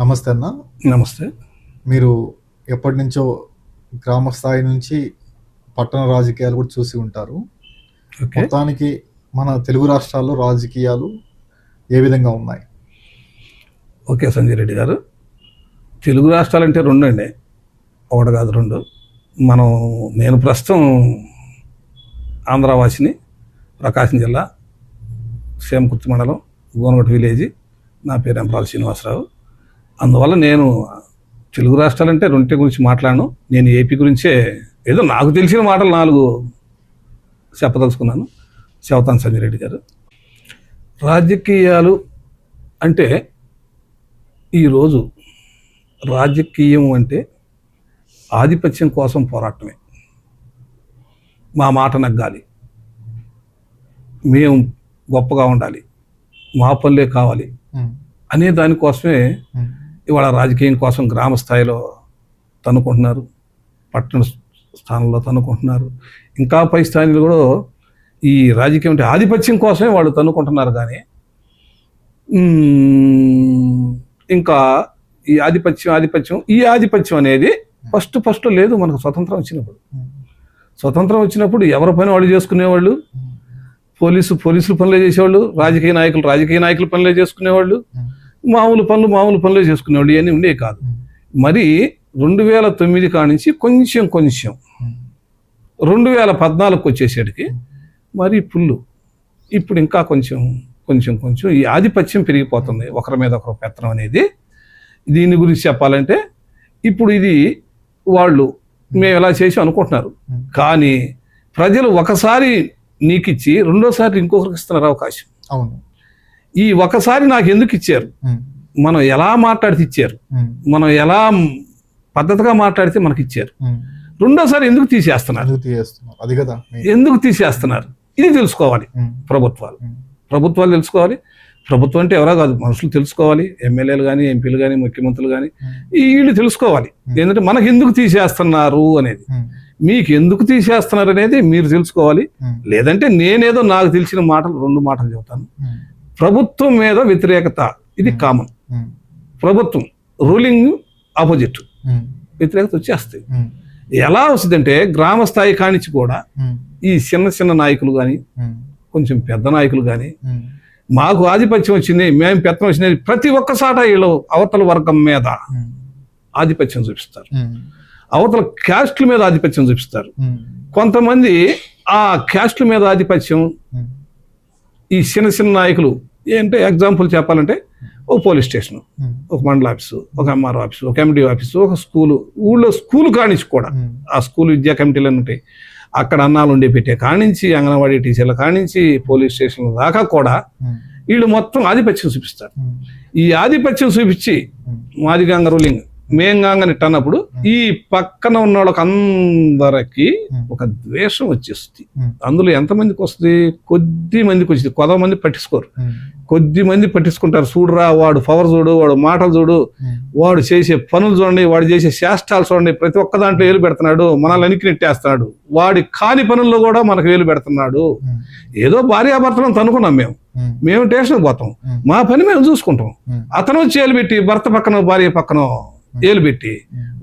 నమస్తే అన్న. నమస్తే. మీరు ఎప్పటి నుంచో గ్రామ స్థాయి నుంచి పట్టణ రాజకీయాలు కూడా చూసి ఉంటారు. ఓకే. మొత్తానికి మన తెలుగు రాష్ట్రాల్లో రాజకీయాలు ఏ విధంగా ఉన్నాయి? ఓకే సంజయ్ రెడ్డి గారు, తెలుగు రాష్ట్రాలంటే రెండు అండి, ఒకటి కాదు రెండు. నేను ప్రస్తుతం ఆంధ్రావాసిని, ప్రకాశం జిల్లా సేమకుర్తి మండలం గోనగట్టు విలేజ్. నా పేరు ఎంప్రాల శ్రీనివాసరావు. అందువల్ల నేను తెలుగు రాష్ట్రాలంటే రెండింటి గురించి మాట్లాడను. నేను ఏపీ గురించే ఏదో నాకు తెలిసిన మాటలు 4 చెప్పదలుచుకున్నాను. చెబుతాను సంజయ్ రెడ్డి గారు. రాజకీయాలు అంటే ఈరోజు రాజకీయం అంటే ఆధిపత్యం కోసం పోరాటమే. మా మాట నగ్గాలి, మేము గొప్పగా ఉండాలి, మా పనులే కావాలి అనే దానికోసమే ఇవాళ రాజకీయం కోసం గ్రామ స్థాయిలో తన్నుకుంటున్నారు, పట్టణ స్థానంలో తన్నుకుంటున్నారు, ఇంకా పై స్థాయిలో కూడా ఈ రాజకీయం అంటే ఆధిపత్యం కోసమే వాళ్ళు తన్నుకుంటున్నారు. కానీ ఇంకా ఈ ఆధిపత్యం అనేది ఫస్ట్ లేదు. మనకు స్వతంత్రం వచ్చినప్పుడు ఎవరి పని వాళ్ళు చేసుకునేవాళ్ళు. పోలీసులు పనులే చేసేవాళ్ళు, రాజకీయ నాయకులు పనులే చేసుకునేవాళ్ళు, మామూలు పనులే చేసుకునేవాళ్ళు. ఇవన్నీ ఉండేవి కాదు. మరి 2009 కాడి నుంచి కొంచెం 2014కు వచ్చేసేటికి మరి ఇప్పుడు ఇంకా కొంచెం ఈ ఆధిపత్యం పెరిగిపోతుంది, ఒకరి మీద ఒకరు పెత్తనం అనేది. దీని గురించి చెప్పాలంటే ఇప్పుడు ఇది వాళ్ళు మేము ఎలా చేసి అనుకుంటున్నారు. కానీ ప్రజలు ఒకసారి నీకిచ్చి రెండోసారి ఇంకొకరికి ఇస్తున్నారు అవకాశం. అవును. ఈ ఒకసారి నాకు ఎందుకు ఇచ్చారు, మనం ఎలా మాట్లాడితే ఇచ్చారు, మనం ఎలా పద్ధతిగా మాట్లాడితే మనకి ఇచ్చారు, రెండోసారి ఎందుకు తీసేస్తున్నారు, అది కదా ఎందుకు తీసేస్తున్నారు, ఇది తెలుసుకోవాలి. ప్రభుత్వాలు తెలుసుకోవాలి. ప్రభుత్వం అంటే ఎవరో కాదు, మనుషులు తెలుసుకోవాలి. ఎమ్మెల్యేలు కానీ, ఎంపీలు కానీ, ముఖ్యమంత్రులు కానీ వీళ్ళు తెలుసుకోవాలి. ఏంటంటే మనకు ఎందుకు తీసేస్తున్నారు అనేది, మీకు ఎందుకు తీసేస్తున్నారు అనేది మీరు తెలుసుకోవాలి. లేదంటే నేనేదో నాకు తెలిసిన మాటలు 2 మాటలు చెబుతాను. ప్రభుత్వం మీద వ్యతిరేకత ఇది కామన్. ప్రభుత్వం రూలింగ్ ఆపోజిట్ వ్యతిరేకత వచ్చేస్తాయి. ఎలా వస్తుందంటే గ్రామ స్థాయి కానించి కూడా ఈ చిన్న నాయకులు కానీ, కొంచెం పెద్ద నాయకులు కానీ మాకు ఆధిపత్యం వచ్చింది, మేము పెత్తనం వచ్చింది, ప్రతి ఒక్కసాట వీళ్ళు అవతల వర్గం మీద ఆధిపత్యం చూపిస్తారు, అవతల క్యాస్ట్ల మీద ఆధిపత్యం చూపిస్తారు. కొంతమంది ఆ క్యాస్ట్ల మీద ఆధిపత్యం ఈ చిన్న నాయకులు ఏంటంటే, ఎగ్జాంపుల్ చెప్పాలంటే ఒక పోలీస్ స్టేషన్, ఒక మండల ఆఫీసు, ఒక ఎంఆర్ఓ ఆఫీసు, ఒక ఎండి ఆఫీసు, ఒక ఊళ్ళో స్కూల్ కానించి కూడా ఆ స్కూల్ విద్యా కమిటీలు ఉంటాయి, అక్కడ అన్నాలు ఉండి పెట్టే కానించి, అంగన్వాడీ టీచర్ల కానించి, పోలీస్ స్టేషన్ల దాకా కూడా వీళ్ళు మొత్తం ఆధిపత్యం చూపిస్తారు. ఈ ఆధిపత్యం చూపించి మాది గంగ రూలింగ్, మేం గంగని అన్నప్పుడు ఈ పక్కన ఉన్న వాళ్ళకి అందరికి ఒక ద్వేషం వచ్చేస్తుంది. అందులో ఎంతమందికి వస్తుంది? కొద్ది మందికి వచ్చింది. కొంతమంది పట్టించుకోరు, కొద్ది మంది పట్టించుకుంటారు. చూడరా వాడు పవర్ చూడు, వాడు మాటలు చూడు, వాడు చేసే పనులు చూడండి, వాడు చేసే శాస్త్రాలు చూడండి, ప్రతి ఒక్క దాంట్లో వేలు పెడుతున్నాడు, మనల్ని అనికి నెట్టేస్తున్నాడు, వాడి కాని పనుల్లో కూడా మనకు వేలు పెడుతున్నాడు. ఏదో భార్యాభర్తలను తనుకున్నాం మేము స్టేషన్కి పోతాం, మా పని మేము చూసుకుంటాం. అతను వచ్చి వేలు పెట్టి భర్త పక్కన భార్య పక్కన ఏలు పెట్టి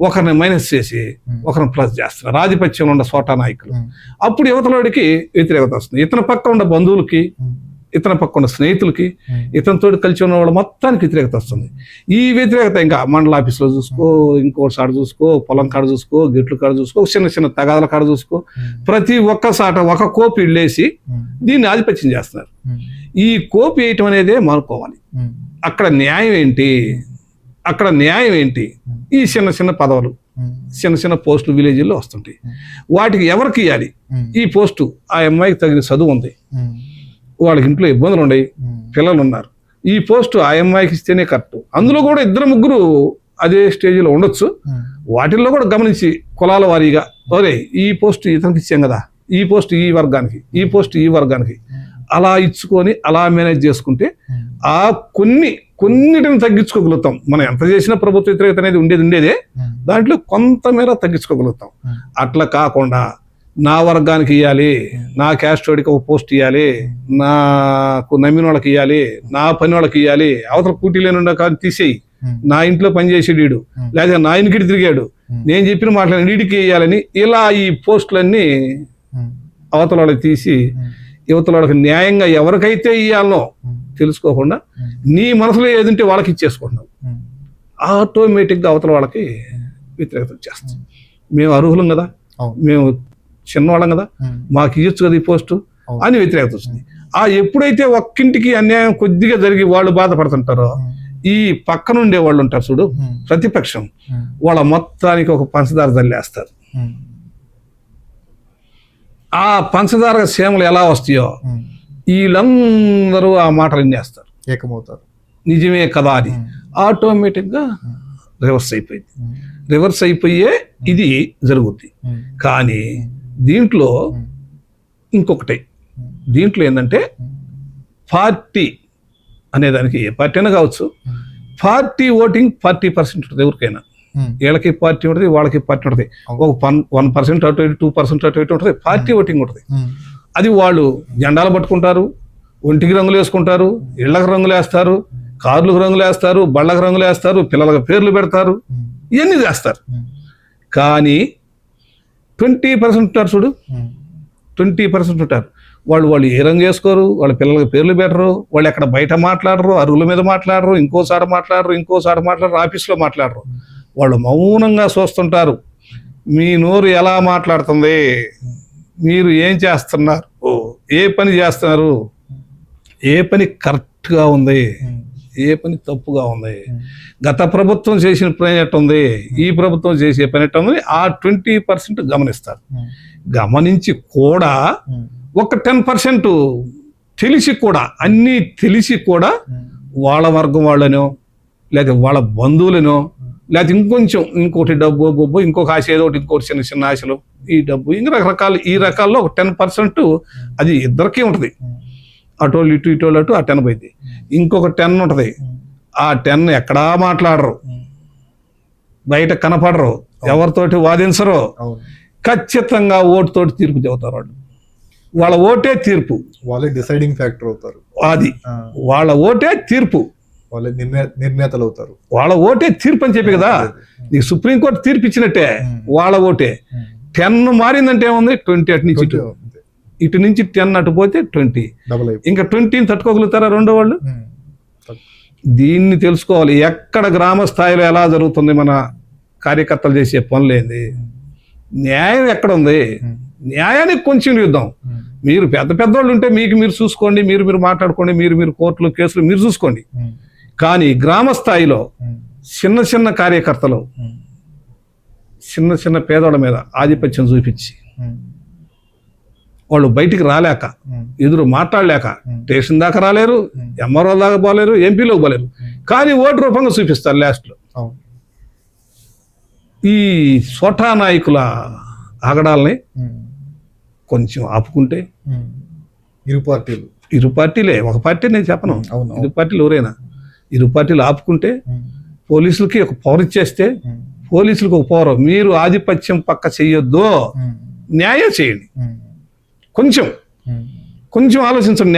ఒకరిని మైనస్ చేసి ఒకరిని ప్లస్ చేస్తున్నారు ఆధిపత్యంలో ఉన్న సోటా నాయకులు. అప్పుడు యువతలోడికి వ్యతిరేకత వస్తుంది. ఇతని పక్క ఉన్న బంధువులకి, ఇతని పక్క ఉన్న స్నేహితులకి, ఇతనితో కలిసి ఉన్న వాళ్ళు మొత్తానికి వ్యతిరేకత వస్తుంది. ఈ వ్యతిరేకత ఇంకా మండల ఆఫీసులో చూసుకో, ఇంకోటి సాట చూసుకో, పొలం కాడ చూసుకో, గిట్లు కాడ చూసుకో, చిన్న తగాదాల కాడ చూసుకో, ప్రతి ఒక్క సాట ఒక కోపి ఇళ్ళేసి దీన్ని ఆధిపత్యం చేస్తున్నారు. ఈ కోపి వేయటం అనేదే మానుకోవాలి. అక్కడ న్యాయం ఏంటి? ఈ చిన్న పదవులు, చిన్న పోస్టులు విలేజ్లో వస్తుంటాయి. వాటికి ఎవరికి ఇవ్వాలి ఈ పోస్టు? ఆ అమ్మాయికి తగిన చదువు ఉంది, వాళ్ళకి ఇంట్లో ఇబ్బందులు ఉన్నాయి, పిల్లలు ఉన్నారు, ఈ పోస్టు ఆ అమ్మాయికి ఇస్తేనే కరెక్ట్. అందులో కూడా 2-3 అదే స్టేజ్లో ఉండొచ్చు. వాటిల్లో కూడా గమనించి కులాల వారీగా, ఒరే ఈ పోస్టు ఇతనికి ఇచ్చాం కదా, ఈ పోస్టు ఈ వర్గానికి, ఈ పోస్టు ఈ వర్గానికి, అలా ఇచ్చుకొని అలా మేనేజ్ చేసుకుంటే ఆ కొన్నిటిని తగ్గించుకోగలుగుతాం. మనం ఎంత చేసినా ప్రభుత్వ వ్యతిరేకత అనేది ఉండేదే, దాంట్లో కొంతమేర తగ్గించుకోగలుగుతాం. అట్లా కాకుండా నా వర్గానికి ఇవ్వాలి, నా క్యాస్ట్ వాడికి ఒక పోస్ట్ ఇవ్వాలి, నాకు నమ్మిన వాళ్ళకి ఇవ్వాలి, నా పని వాళ్ళకి ఇవ్వాలి, అవతల కూటీ లేనుండా కానీ తీసేయి నా ఇంట్లో పనిచేసాడు వీడు, లేదా నా ఇంటికి తిరిగాడు, నేను చెప్పిన మాటలు వీడికి వేయాలని ఇలా ఈ పోస్టులన్నీ అవతల వాళ్ళకి తీసి యువతల వాళ్ళకి న్యాయంగా ఎవరికైతే ఇవ్వాలనో తెలుసుకోకుండా నీ మనసులో ఏదంటే వాళ్ళకి ఇచ్చేసుకుంటున్నావు. ఆటోమేటిక్గా అవతల వాళ్ళకి వ్యతిరేకత వచ్చేస్తాం. మేము అర్హులం కదా, మేము చిన్నవాళ్ళం కదా, మాకు ఇవ్వచ్చు కదా ఈ పోస్టు అని వ్యతిరేకత వస్తుంది. ఎప్పుడైతే ఒక్కింటికి అన్యాయం కొద్దిగా జరిగి వాళ్ళు బాధపడుతుంటారో ఈ పక్కన ఉండే వాళ్ళు ఉంటారు చూడు, ప్రతిపక్షం, వాళ్ళ మొత్తానికి ఒక పంచదార జల్లేస్తారు. ఆ పంచదార సేమలు ఎలా వస్తాయో వీళ్ళందరూ ఆ మాటలు వినేస్తారు, ఏకమవుతారు, నిజమే కదా అని. ఆటోమేటిక్గా రివర్స్ అయిపోయింది. రివర్స్ అయిపోయే ఇది జరుగుద్ది. కానీ దీంట్లో ఇంకొకటి, దీంట్లో ఏంటంటే పార్టీ అనేదానికి ఏ పార్టీ అయినా కావచ్చు, పార్టీ ఓటింగ్ 40% ఉంటుంది ఎవరికైనా. వీళ్ళకి పార్టీ ఉంటుంది, వాళ్ళకి పార్టీ ఉంటుంది. ఒక 1% అటు ఇటు, 2% అటు ఇటు ఉంటుంది. పార్టీ ఓటింగ్ ఉంటుంది. అది వాళ్ళు జెండాలు పట్టుకుంటారు, ఒంటికి రంగులు వేసుకుంటారు, ఇళ్లకు రంగులు వేస్తారు, కార్లకు రంగులు వేస్తారు, బళ్ళకు రంగులు వేస్తారు, పిల్లలకు పేర్లు పెడతారు, ఇవన్నీ చేస్తారు. కానీ 20% ఉంటారు చూడు, 20% ఉంటారు. వాళ్ళు ఏ రంగు వేసుకోరు, వాళ్ళ పిల్లలకి పేర్లు పెట్టరు, వాళ్ళు ఎక్కడ బయట మాట్లాడరు, అరువుల మీద మాట్లాడరు, ఇంకోసారి మాట్లాడరు, ఆఫీస్లో మాట్లాడరు. వాళ్ళు మౌనంగా చూస్తుంటారు. మీ నోరు ఎలా మాట్లాడుతుంది, మీరు ఏం చేస్తున్నారు, ఏ పని చేస్తున్నారు, ఏ పని కరెక్ట్గా ఉంది, ఏ పని తప్పుగా ఉంది, గత ప్రభుత్వం చేసిన పని ఎట్టుంది, ఈ ప్రభుత్వం చేసే పని ఎట్టుంది, ఆ 20% గమనిస్తారు. గమనించి కూడా ఒక 10% తెలిసి కూడా, అన్నీ తెలిసి కూడా వాళ్ళ వర్గం వాళ్ళనో లేక వాళ్ళ బంధువులనో లేకపోతే ఇంకోటి డబ్బు గొబ్బు, ఇంకొక ఆశ ఏదో ఒకటి, ఇంకోటి చిన్న చిన్న ఆశలు, ఈ డబ్బు, ఇంకా రకరకాలు, ఈ రకాల్లో ఒక 10% అది ఇద్దరికీ ఉంటుంది. అటోళ్ళు ఇటు అటు ఆ 10 పోయింది. ఇంకొక 10 ఉంటుంది. ఆ 10 ఎక్కడా మాట్లాడరు, బయట కనపడరు, ఎవరితోటి వాదించరు, ఖచ్చితంగా ఓటుతోటి తీర్పు చెబుతారు. వాళ్ళ ఓటే తీర్పు, వాళ్ళే డిసైడింగ్ ఫ్యాక్టర్ అవుతారు. అది వాళ్ళ ఓటే తీర్పు, వాళ్ళే నిర్ణేతలు అవుతారు. వాళ్ళ ఓటే తీర్పు అని చెప్పి కదా నీకు సుప్రీంకోర్టు తీర్పు ఇచ్చినట్టే. వాళ్ళ ఓటే 10 మారిందంటే ఏముంది, 20 అటు నుంచి ఇటు నుంచి 10 అటు పోతే 20, ఇంకా 20 తట్టుకోగలుగుతారా రెండో వాళ్ళు? దీన్ని తెలుసుకోవాలి. ఎక్కడ గ్రామ స్థాయిలో ఎలా జరుగుతుంది మన కార్యకర్తలు చేసే పనులేంది, న్యాయం ఎక్కడ ఉంది, న్యాయానికి కొంచెం యుద్ధం. మీరు పెద్దవాళ్ళు ఉంటే మీరు చూసుకోండి, మీరు మాట్లాడుకోండి, మీరు కోర్టులు కేసులు మీరు చూసుకోండి. కానీ గ్రామ స్థాయిలో చిన్న కార్యకర్తలు చిన్న పేదవాళ్ళ మీద ఆధిపత్యం చూపించి వాళ్ళు బయటికి రాలేక, ఎదురు మాట్లాడలేక, స్టేషన్ దాకా రాలేరు, ఎంఆర్ఓ దాకా పోలేరు, ఎంపీలోకి పోలేరు, కానీ ఓటు రూపంగా చూపిస్తారు లాస్ట్లో. ఈ సోటా నాయకుల ఆగడాలని కొంచెం ఆపుకుంటే, ఇరు పార్టీలే, ఒక పార్టీ నేను చెప్పను, ఇరు పార్టీలు ఎవరైనా, ఇరు పార్టీలు ఆపుకుంటే, పోలీసులకి ఒక పవర్ ఇచ్చేస్తే, పోలీసులకు ఒక పవర్, మీరు ఆధిపత్యం పక్క చెయ్యొద్దు, న్యాయం చేయండి, కొంచెం ఆలోచించండి,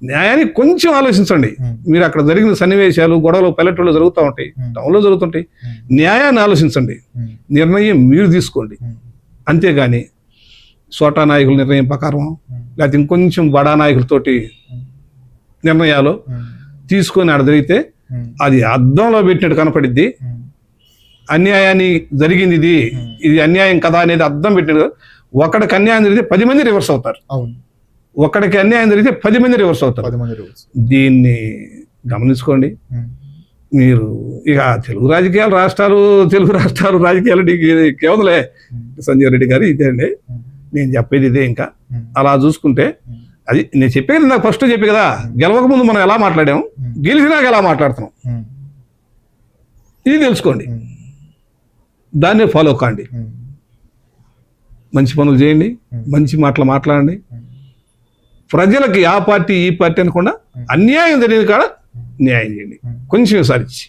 న్యాయానికి కొంచెం ఆలోచించండి. మీరు అక్కడ జరిగిన సన్నివేశాలు, గొడవలు పల్లెటూళ్ళు జరుగుతూ ఉంటాయి, టౌన్లో జరుగుతుంటాయి, న్యాయాన్ని ఆలోచించండి, నిర్ణయం మీరు తీసుకోండి. అంతేగాని సోటా నాయకుల నిర్ణయం ప్రకారం లేకపోతే ఇంకొంచెం బడా నాయకులతోటి నిర్ణయాలు తీసుకొని ఆడ జరిగితే అది అద్దంలో పెట్టినట్టు కనపడిద్ది. అన్యాయాన్ని జరిగింది, ఇది అన్యాయం కదా అనేది అద్దం పెట్టినట్టు. ఒకడికి అన్యాయం జరిగితే 10 మంది రివర్స్ అవుతారు, ఒకడికి అన్యాయం జరిగితే 10 మంది రివర్స్ అవుతారు. దీన్ని గమనించుకోండి. మీరు ఇక తెలుగు రాష్ట్రాలు రాజకీయాలు కేవలే సంజయ్ రెడ్డి గారు ఇదే అండి, నేను చెప్పేది ఇదే. ఇంకా అలా చూసుకుంటే అది నేను చెప్పేది నాకు ఫస్ట్ చెప్పి కదా, గెలవక ముందు మనం ఎలా మాట్లాడాము, గెలిచినాక ఎలా మాట్లాడుతున్నాం, ఇది తెలుసుకోండి, దాన్నే ఫాలో కాండి, మంచి పనులు చేయండి, మంచి మాటలు మాట్లాడండి. ప్రజలకి ఆ పార్టీ ఈ పార్టీ అనకుండా అన్యాయం జరిగిన కాడ న్యాయం చేయండి, కొంచెం విసారించి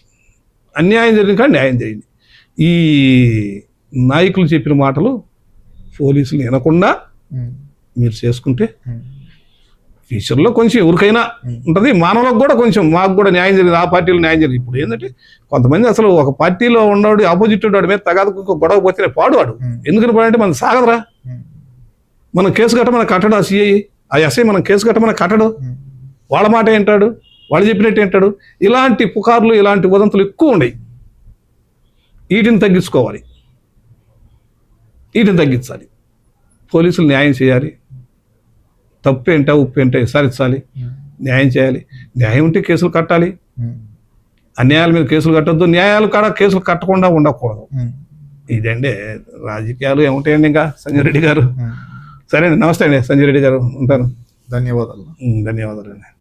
అన్యాయం జరిగిన కాడ న్యాయం చేయండి. ఈ నాయకులు చెప్పిన మాటలు పోలీసులు వినకుండా మీరు చేసుకుంటే ఫ్యూచర్లో కొంచెం ఎవరికైనా ఉంటుంది, మానవులకు కూడా కొంచెం మాకు కూడా న్యాయం జరిగింది, ఆ పార్టీలో న్యాయం జరిగింది. ఇప్పుడు ఏంటంటే కొంతమంది అసలు ఒక పార్టీలో ఉన్నవాడు ఆపోజిట్ వాడి మీద తగాదకు గొడవ పోతే పాడువాడు. ఎందుకని పాడంటే మన సాగదురా, మనం కేసు కట్టమని కట్టడు ఆ సిఐ, ఆ ఎస్ఐ మనం కేసు కట్టమని కట్టడు, వాళ్ళ మాట ఏంటాడు, వాళ్ళు చెప్పినట్టు ఏంటాడు. ఇలాంటి పుకార్లు ఇలాంటి వదంతులు ఎక్కువ ఉన్నాయి. వీటిని తగ్గించుకోవాలి, వీటిని తగ్గించాలి. పోలీసులు న్యాయం చేయాలి, తప్పు ఏంటో ఉప్పు ఏంటో విచారించాలి, న్యాయం చేయాలి. న్యాయం ఉంటే కేసులు కట్టాలి, అన్యాయాల మీద కేసులు కట్టొద్దు, న్యాయాలు కాడ కేసులు కట్టకుండా ఉండకూడదు. ఇదండి రాజకీయాలు. ఏముంటాయండి ఇంకా సంజయ్ రెడ్డి గారు. సరే అండి, నమస్తే అండి సంజయ్ రెడ్డి గారు, ఉంటాను. ధన్యవాదాలు. ధన్యవాదాలు అండి.